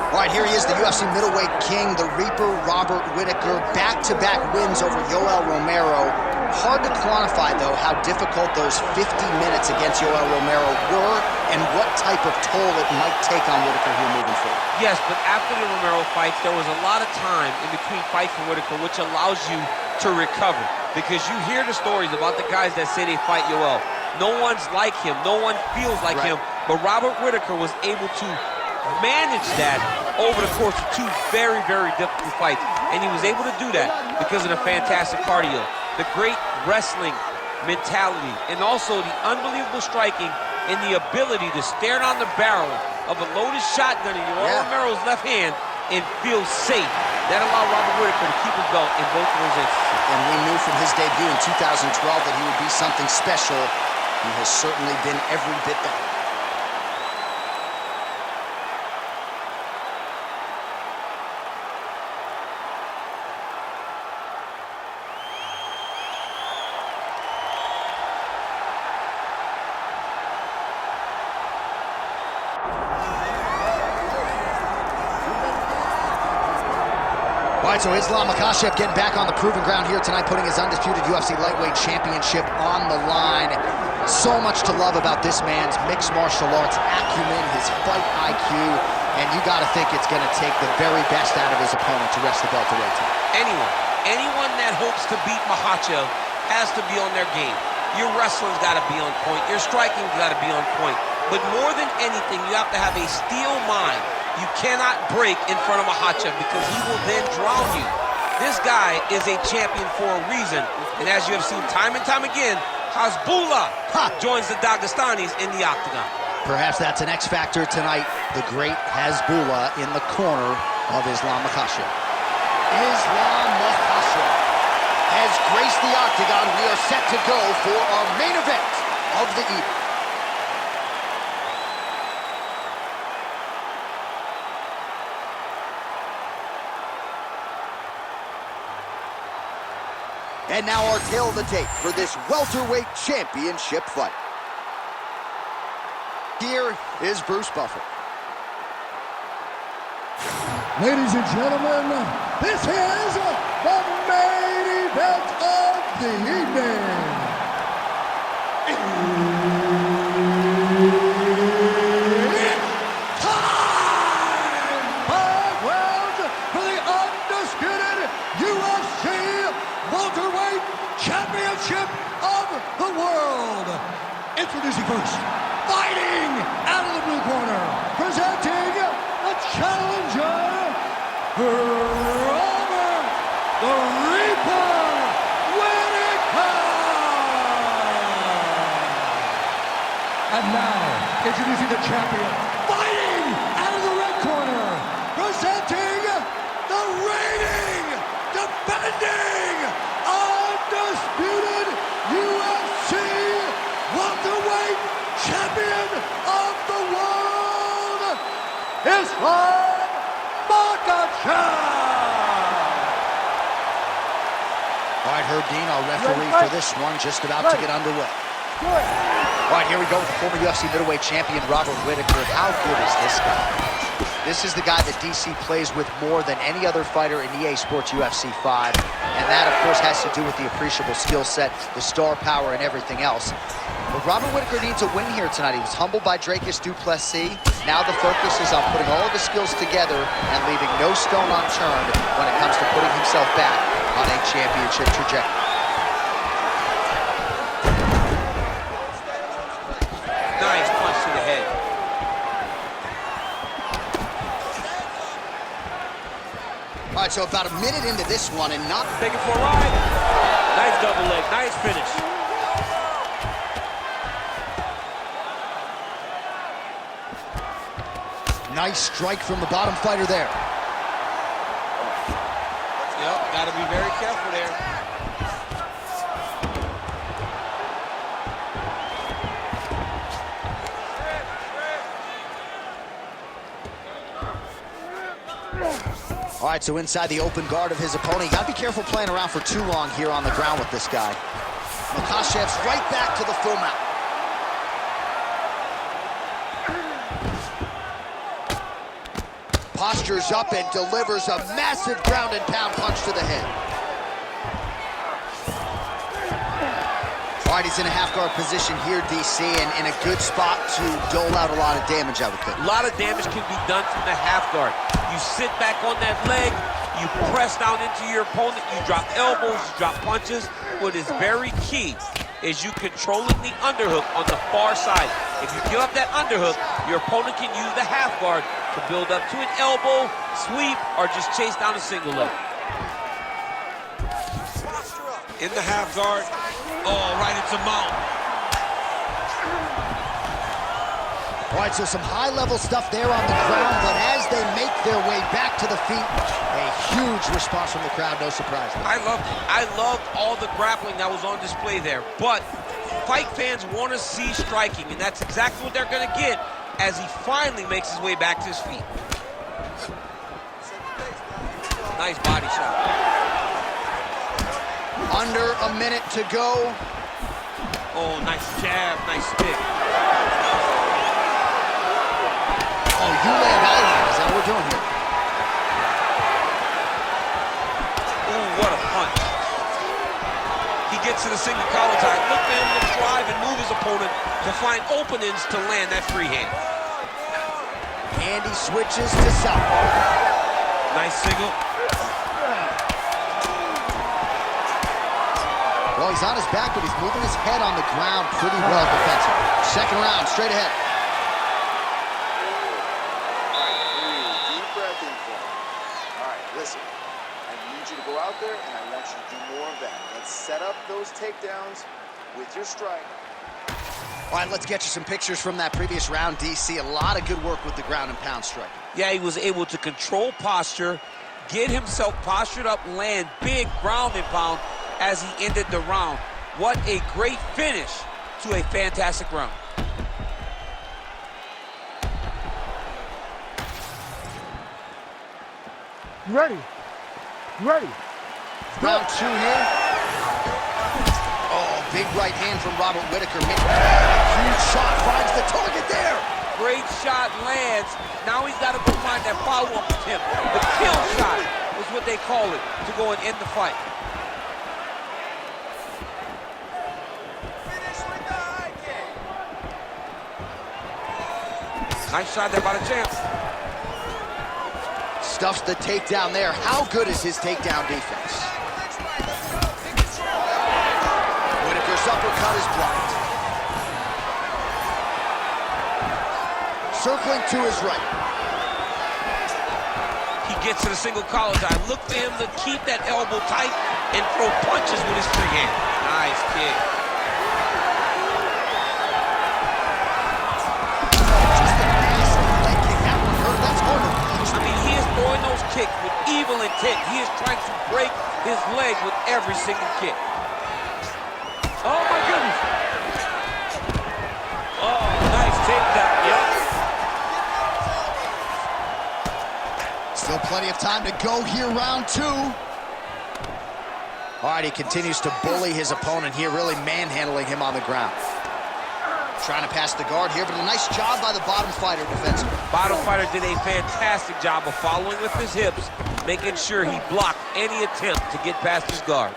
All right, here he is, the UFC middleweight king, the Reaper, Robert Whittaker. Back-to-back wins over Yoel Romero. Hard to quantify, though, how difficult those 50 minutes against Yoel Romero were and what type of toll it might take on Whittaker here moving forward. Yes, but after the Romero fights, there was a lot of time in between fights for Whittaker, which allows you to recover. Because you hear the stories about the guys that say they fight Yoel. No one's like him. No one feels like him. But Robert Whittaker was able to manage that over the course of two very, very difficult fights. And he was able to do that because of the fantastic cardio, the great wrestling mentality, and also the unbelievable striking and the ability to stare down the barrel of a loaded shotgun in Yoel Romero's left hand and feel safe. That allowed Robert Whittaker to keep his belt in both of those instances. And we knew from his debut in 2012 that he would be something special. He has certainly been every bit that. All right, so Islam Makhachev getting back on the proving ground here tonight, putting his undisputed UFC lightweight championship on the line. So much to love about this man's mixed martial arts acumen, his fight IQ, and you got to think it's going to take the very best out of his opponent to wrest the belt away from him. Anyone that hopes to beat Makhachev has to be on their game. Your wrestling's got to be on point. Your striking's got to be on point. But more than anything, you have to have a steel mind. You cannot break in front of Makhachev because he will then drown you. This guy is a champion for a reason. And as you have seen time and time again, Hasbullah joins the Dagestanis in the octagon. Perhaps that's an X factor tonight. The great Hasbullah in the corner of Islam Makhachev. Islam Makhachev has graced the octagon. We are set to go for our main event of the evening. And now our tail of the tape for this welterweight championship fight. Here is Bruce Buffer. Ladies and gentlemen, this is the main event of the evening. It's time! 5 rounds for the undisputed UFC welterweight championship of the world. Introducing first, fighting out of the blue corner, presenting the challenger, Robert the Reaper Whittaker. And now, introducing the champion, fighting out of the red corner, presenting the reigning, defending, undisputed UFC welterweight champion of the world, Islam Makhachev. All right, Herb Dean, our referee for this one, just about to get underway. All right, here we go with the former UFC middleweight champion, Robert Whittaker. How good is this guy? This is the guy that DC plays with more than any other fighter in EA Sports UFC 5. And that, of course, has to do with the appreciable skill set, the star power, and everything else. But Robert Whittaker needs a win here tonight. He was humbled by Dracus du Plessis. Now the focus is on putting all of his skills together and leaving no stone unturned when it comes to putting himself back on a championship trajectory. Nice punch to the head. All right, so about a minute into this one and not... Taking for a ride. Nice double leg, nice finish. Nice strike from the bottom fighter there. Yep, gotta be very careful there. All right, so inside the open guard of his opponent. You gotta be careful playing around for too long here on the ground with this guy. Makhachev's right back to the full mount. gestures up and delivers a massive ground and pound punch to the head. All right, he's in a half guard position here, DC, and in a good spot to dole out a lot of damage, I would think. A lot of damage can be done from the half guard. You sit back on that leg, you press down into your opponent, you drop elbows, you drop punches. What is very key is you controlling the underhook on the far side. If you give up that underhook, your opponent can use the half guard to build up to an elbow, sweep, or just chase down a single leg. In the half guard. Oh, right into mount. All right, so some high-level stuff there on the ground, but as they make their way back to the feet, a huge response from the crowd, no surprise there. I loved all the grappling that was on display there, but fight fans want to see striking, and that's exactly what they're going to get as he finally makes his way back to his feet. Nice body shot. Under a minute to go. Oh, nice jab, nice stick. Oh, you land, I land. Is that what we're doing here? Ooh, what a punch. He gets to the single collar tie. Look for him to drive and move his opponent to find openings to land that free hand. And he switches to southpaw. Nice single. Well, he's on his back, but he's moving his head on the ground pretty well defensively. Second round, straight ahead. All right, breathe. Deep breath in for him. All right, listen. I need you to go out there, and I want you to do more of that. Let's set up those takedowns with your strike. All right, let's get you some pictures from that previous round, DC. A lot of good work with the ground and pound strike. Yeah, he was able to control posture, get himself postured up, land big ground and pound as he ended the round. What a great finish to a fantastic round. You ready? You ready? Round two here. Oh, big right hand from Robert Whittaker. Huge shot, finds the target there. Great shot lands. Now he's got to go find that follow-up attempt. The kill shot was what they call it to go and end the fight. Nice shot there by the champ. Stuffs the takedown there. How good is his takedown defense? Whittaker's uppercut is blocked. Circling to his right. He gets to the single collar tie. Look for him to keep that elbow tight and throw punches with his free hand. Nice kick. I mean, he is throwing those kicks with evil intent. He is trying to break his leg with every single kick. Oh, my goodness. Oh, nice takedown. Yep. Still plenty of time to go here, round two. All right, he continues to bully his opponent here, really manhandling him on the ground. Trying to pass the guard here, but a nice job by the bottom fighter defensively. Bottom fighter did a fantastic job of following with his hips, making sure he blocked any attempt to get past his guard.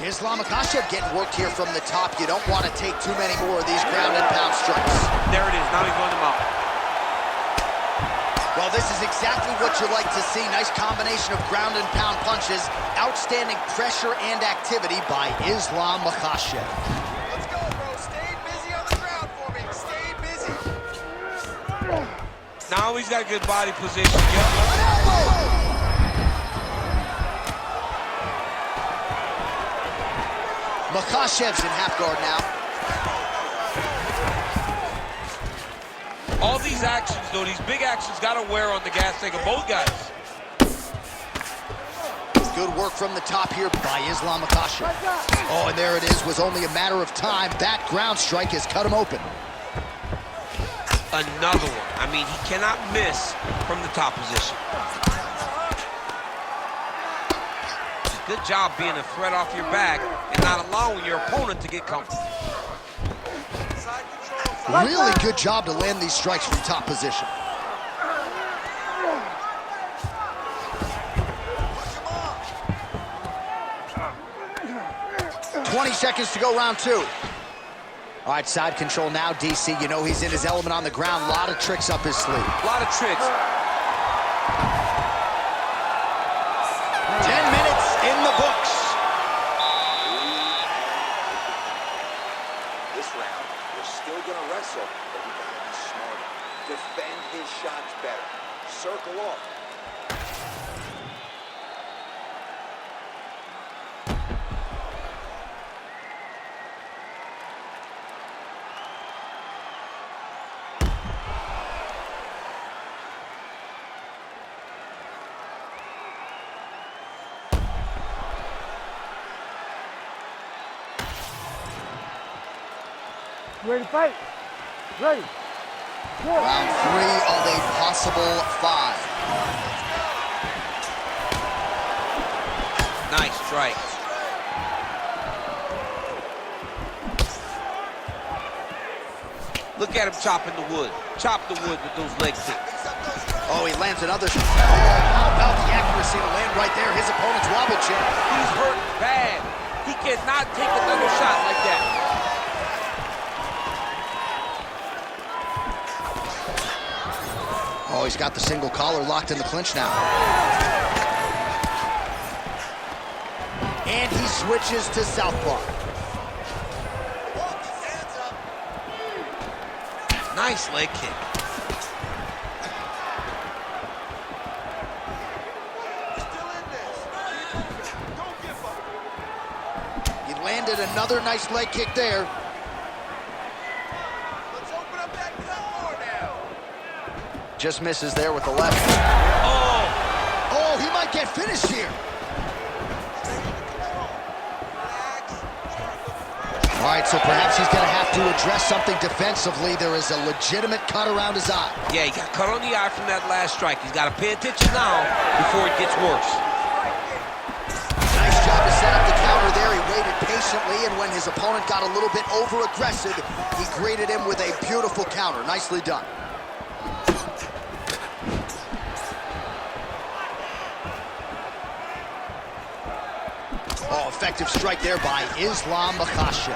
Makhachev getting worked here from the top. You don't want to take too many more of these ground and pound strikes. There it is. Now he's going to mount. Well, this is exactly what you like to see. Nice combination of ground and pound punches. Outstanding pressure and activity by Makhachev. Now he's got a good body position. Yep. Makhachev's in half guard now. All these actions, though, these big actions got to wear on the gas tank of both guys. Good work from the top here by Makhachev. Oh, and there it is. Was only a matter of time. That ground strike has cut him open. Another one. I mean, he cannot miss from the top position. Good job being a threat off your back and not allowing your opponent to get comfortable. Really good job to land these strikes from top position. 20 seconds to go, round 2. All right, side control now, DC. You know he's in his element on the ground. A lot of tricks up his sleeve. A lot of tricks. 10 minutes in the books. This round, we're still going to wrestle, but we got to be smarter. Defend his shots better. Circle off. Ready to fight? Ready. Round 3 of a possible 5. Nice strike. Look at him chopping the wood. Chop the wood with those leg kicks. Oh, he lands another. How about the accuracy to land right there? His opponent's wobble check. He's hurt bad. He cannot take another shot like that. Oh, he's got the single collar locked in the clinch now. And he switches to southpaw. Nice leg kick. He landed another nice leg kick there. Just misses there with the left. Oh, he might get finished here. All right, so perhaps he's going to have to address something defensively. There is a legitimate cut around his eye. Yeah, he got cut on the eye from that last strike. He's got to pay attention now before it gets worse. Nice job to set up the counter there. He waited patiently, and when his opponent got a little bit over-aggressive, he greeted him with a beautiful counter. Nicely done. Oh, effective strike there by Islam Makhachev.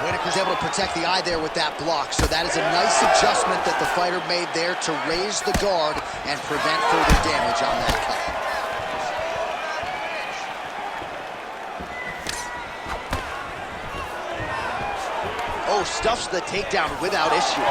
Whittaker's able to protect the eye there with that block, so that is a nice adjustment that the fighter made there to raise the guard and prevent further damage on that cut. Oh, stuffs the takedown without issue.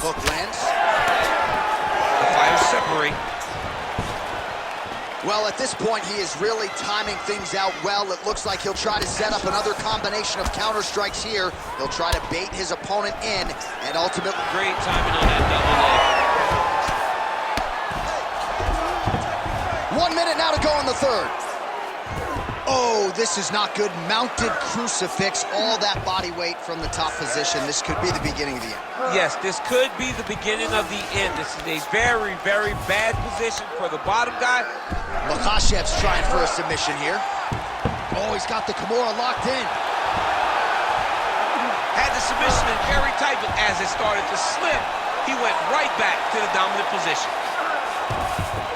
Hook lands. The fighters separate. Well, at this point, he is really timing things out well. It looks like he'll try to set up another combination of counter strikes here. He'll try to bait his opponent in, and ultimately... Great timing on that double leg. 1 minute now to go in the third. Oh, this is not good. Mounted crucifix, all that body weight from the top position. This could be the beginning of the end. Yes, this could be the beginning of the end. This is a very, very bad position for the bottom guy. Makhachev's trying for a submission here. Oh, he's got the Kimura locked in. Had the submission in very tight, but as it started to slip, he went right back to the dominant position.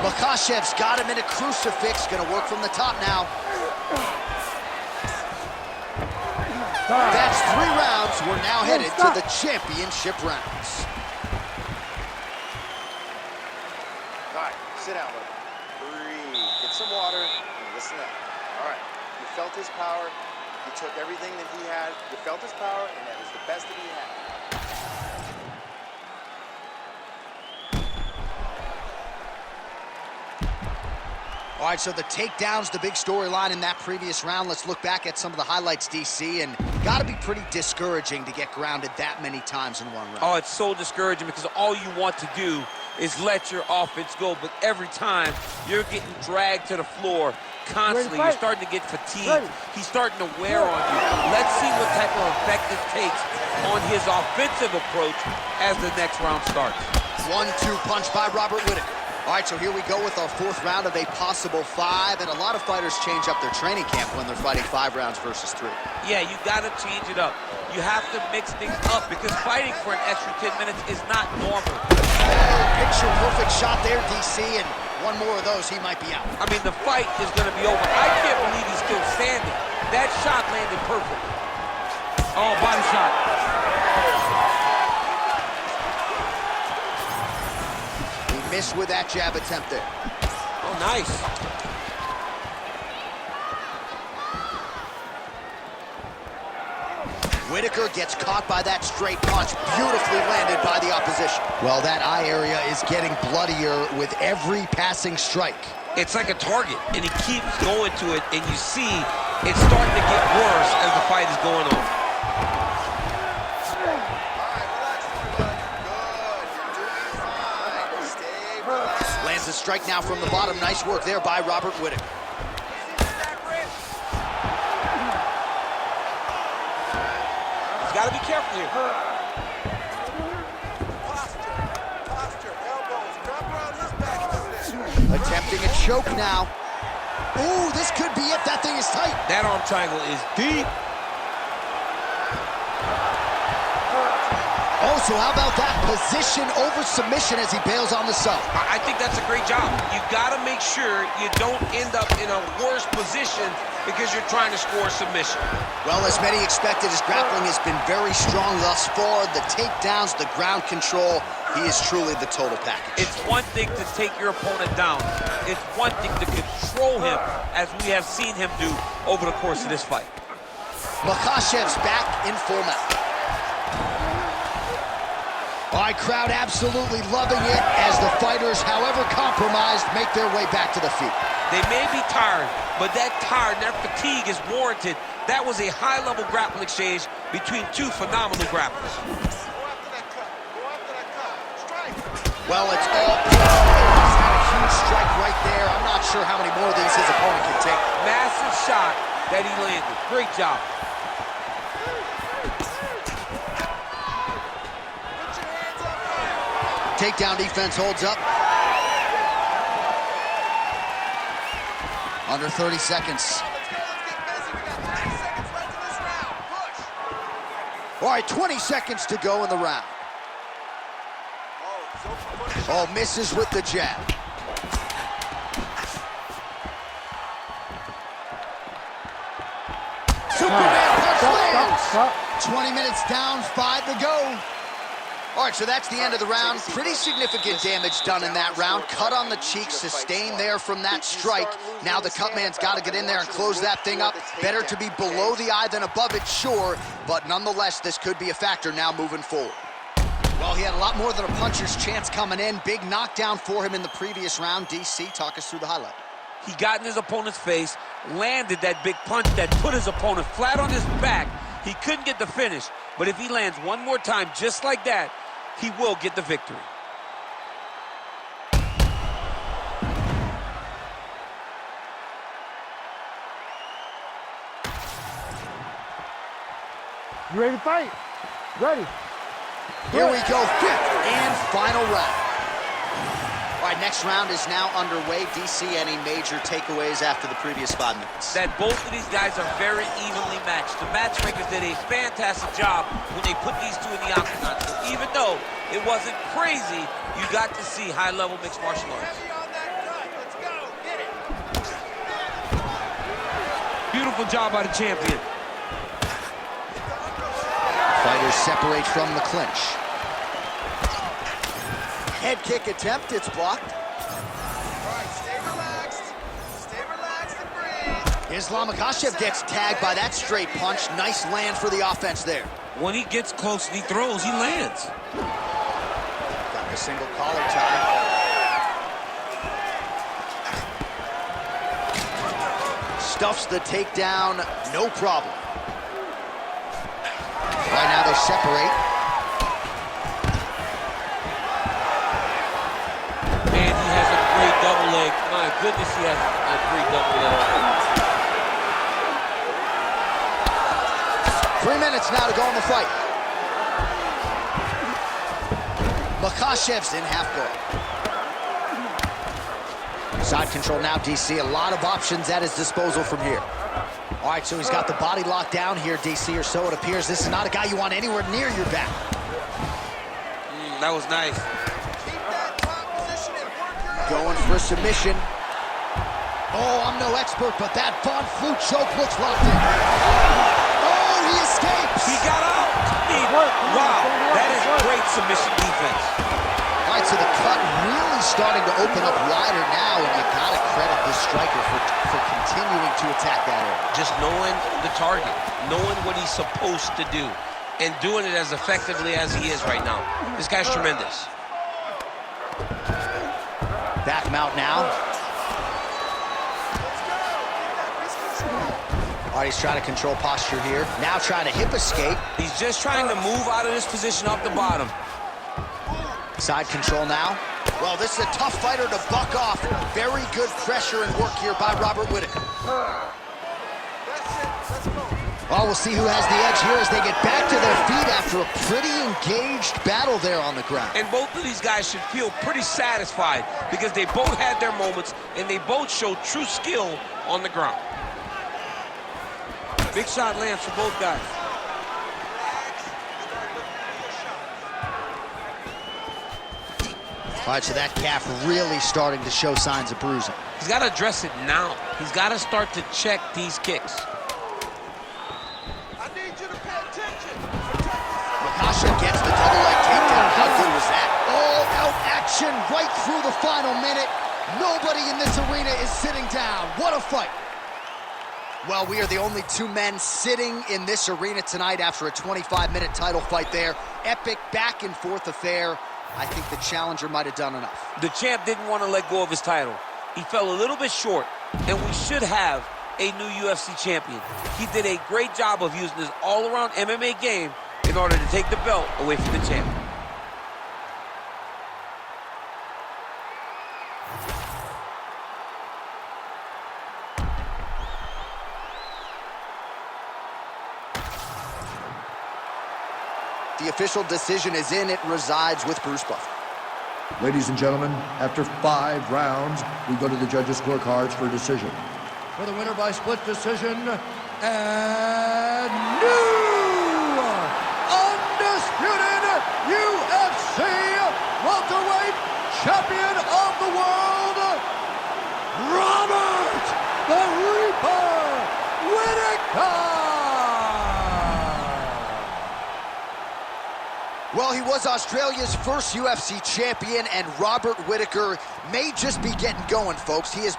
Makhachev's got him in a crucifix. Gonna work from the top now. That's 3 rounds. We're now headed to the championship rounds. All right, sit down, buddy. Breathe. Get some water and listen up. All right, you felt his power. You took everything that he had. You felt his power, and that was the best that he had. All right, so the takedown's the big storyline in that previous round. Let's look back at some of the highlights, DC, and got to be pretty discouraging to get grounded that many times in one round. Oh, it's so discouraging because all you want to do is let your offense go, but every time you're getting dragged to the floor constantly, you're starting to get fatigued. He's starting to wear on you. Let's see what type of effect it takes on his offensive approach as the next round starts. 1-2 punch by Robert Whittaker. All right, so here we go with our fourth round of a possible 5, and a lot of fighters change up their training camp when they're fighting 5 rounds versus 3. Yeah, you gotta change it up. You have to mix things up because fighting for an extra 10 minutes is not normal. Oh, picture perfect shot there, DC, and one more of those, he might be out. I mean, the fight is gonna be over. I can't believe he's still standing. That shot landed perfect. Oh, body shot. He missed with that jab attempt there. Oh, nice. Whittaker gets caught by that straight punch, beautifully landed by the opposition. Well, that eye area is getting bloodier with every passing strike. It's like a target, and he keeps going to it, and you see it's starting to get worse as the fight is going on. Lands a strike now from the bottom. Nice work there by Robert Whittaker. Got to be careful here. Posture, elbows, drop around his back. Attempting a choke now. Ooh, this could be it. That thing is tight. That arm triangle is deep. Oh, so how about that? Position over submission as he bails on the sub. I think that's a great job. You got to make sure you don't end up in a worse position because you're trying to score a submission. Well, as many expected, his grappling has been very strong thus far. The takedowns, the ground control, he is truly the total package. It's one thing to take your opponent down. It's one thing to control him, as we have seen him do over the course of this fight. Makhachev's back in full mount. All right, crowd absolutely loving it as the fighters, however compromised, make their way back to the feet. They may be tired, but that tiredness, that fatigue is warranted. That was a high-level grappling exchange between two phenomenal grapplers. Well, it's all he's had a huge strike right there. I'm not sure how many more of these his opponent can take. Massive shot that he landed. Great job. Takedown defense holds up. Under 30 seconds. All right, 20 seconds to go in the round. Oh, misses with the jab. Superman punch lands. 20 minutes down, 5 to go. All right, so that's the end of the round. Pretty significant damage done in that round. Cut on the cheek, sustained there from that strike. Now the cut man's got to get in there and close that thing up. Better to be below the eye than above it, sure. But nonetheless, this could be a factor now moving forward. Well, he had a lot more than a puncher's chance coming in. Big knockdown for him in the previous round. DC, talk us through the highlight. He got in his opponent's face, landed that big punch that put his opponent flat on his back. He couldn't get the finish, but if he lands one more time just like that, he will get the victory. You ready to fight? Ready. Here we go, 5th and final round. All right, next round is now underway. DC, any major takeaways after the previous 5 minutes? That both of these guys are very evenly matched. The matchmakers did a fantastic job when they put these two in the octagon. So even though it wasn't crazy, you got to see high-level mixed martial arts. Beautiful job by the champion. Fighters separate from the clinch. Head kick attempt, it's blocked. All right, stay relaxed. Stay relaxed and breathe. Islam Makhachev gets tagged by that straight punch. Nice land for the offense there. When he gets close and he throws, he lands. Got the single collar tie. Stuffs the takedown, no problem. Right now they separate. And he has a great double leg. My goodness, he has a great double leg. 3 minutes now to go in the fight. Makhachev's in half guard. Side control now, DC. A lot of options at his disposal from here. All right, so he's got the body locked down here, DC, or so it appears. This is not a guy you want anywhere near your back. That was nice. Going for a submission. Oh, I'm no expert, but that Von Flue choke looks locked in. Oh, he escapes. He got out. Wow, that is great submission defense. All right, so the cut really starting to open up wider now, and you got to credit this striker for continuing to attack that area. Just knowing the target, knowing what he's supposed to do, and doing it as effectively as he is right now. This guy's tremendous. Back him out now. All right, he's trying to control posture here. Now trying to hip escape. He's just trying to move out of this position off the bottom. Side control now. Well, this is a tough fighter to buck off. Very good pressure and work here by Robert Whittaker. Well, we'll see who has the edge here as they get back to their feet after a pretty engaged battle there on the ground. And both of these guys should feel pretty satisfied because they both had their moments and they both showed true skill on the ground. Big shot lands for both guys. All right, so that calf really starting to show signs of bruising. He's got to address it now. He's got to start to check these kicks. I need you to pay attention. Makhachev gets the double leg takedown. How good was that? All-out action right through the final minute. Nobody in this arena is sitting down. What a fight. Well, we are the only two men sitting in this arena tonight after a 25-minute title fight there. Epic back-and-forth affair. I think the challenger might have done enough. The champ didn't want to let go of his title. He fell a little bit short, and we should have a new UFC champion. He did a great job of using his all-around MMA game in order to take the belt away from the champ. The official decision is in. It resides with Bruce Buffer. Ladies and gentlemen, after 5 rounds, we go to the judges' scorecards for a decision. For the winner by split decision, and new undisputed UFC welterweight champion of the world, Robert the Reaper Whittaker! Well, he was Australia's first UFC champion, and Robert Whittaker may just be getting going, folks. He has been